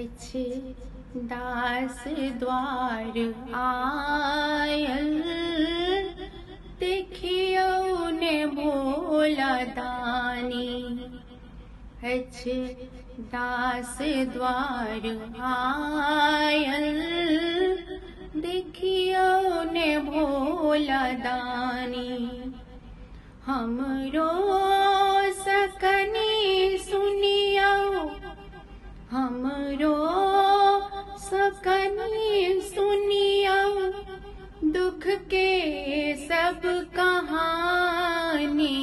अछि दास द्वार आयल, देखियौ ने भोला दानी। अछि दास द्वार आयल, देखियौ ने भोला दानी। हमरो सकनी सुनियौ, हमरो सकनी सुनियौ, दुख के सब कहानी।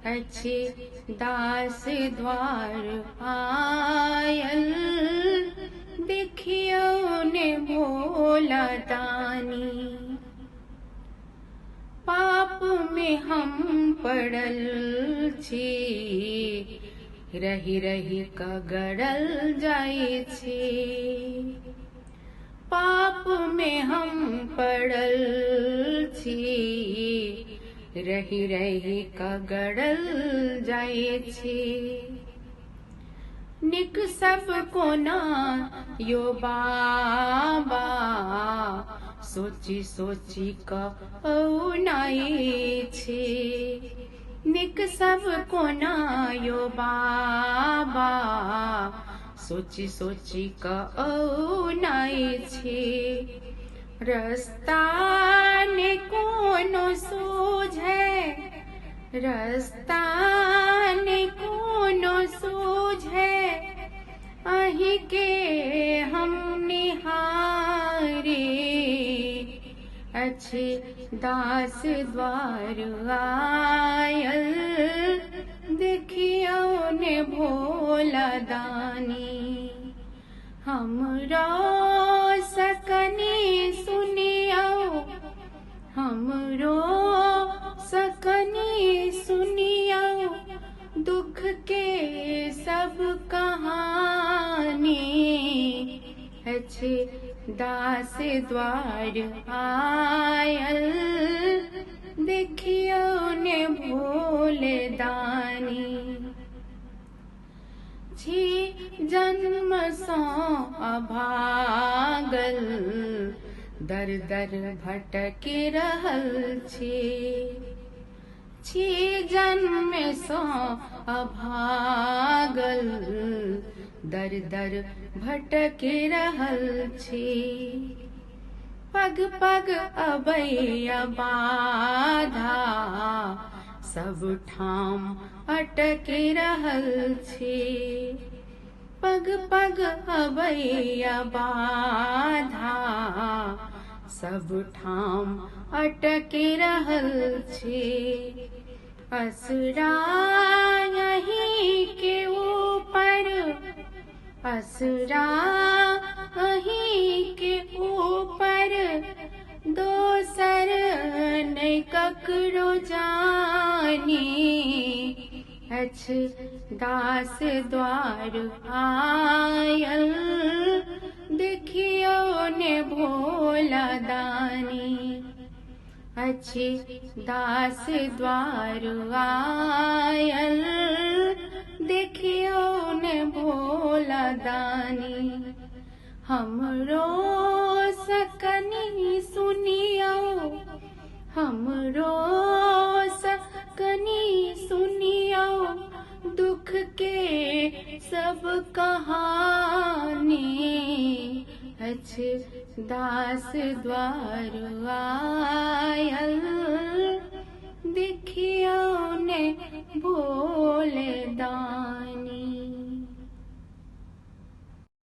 अछि दास द्वार आयल, देखियौ ने भोला दानी। पाप में हम पड़ल छी, रही रही कगड़ल जाए छी। पाप में हम पड़ल छी, रही रही कगड़ल जाए छी। निक सब कोना यो बाबा, सोची सोची कौनाई छी। निक सब कोना यो बाबा, सोची सोची कौनाई छी। रस्ता ने कोनो सूझे, रस्ता ने कोनो सूझे, अहि के हम निहारे। अछि दास द्वार आयल, देखियौ ने भोला दानी। हमरो सकनी सुनियौ, हमरो सकनी सुनियौ, दुख के सब कहानी। अछि दास द्वार आयल, देखियौ ने भोले दानी। छी जन्म सँ अभागल, दर दर भटकि रहल छी। छी जन्म सँ अभागल, दर दर भटकि रहल छी। पग पग अबैया बाधा, सब ठाम अटकि रहल छी। पग पग अबैया बाधा, सब ठाम अटकि रहल छी। असरा यहीं के ऊपर, असरा यहीं के ऊपर, दोसर नहीं ककरो जानी। अछि दास द्वार आयल, देखियौ ने भोला दानी। अछि दास द्वार आयल, देखियौ ने भोला दानी। हमरो सकनी सुनियौ, हमरो सकनी सुनियौ, दुख के सब कहानी। अछि दास द्वार आयल, देखियौ ने भोले दानी।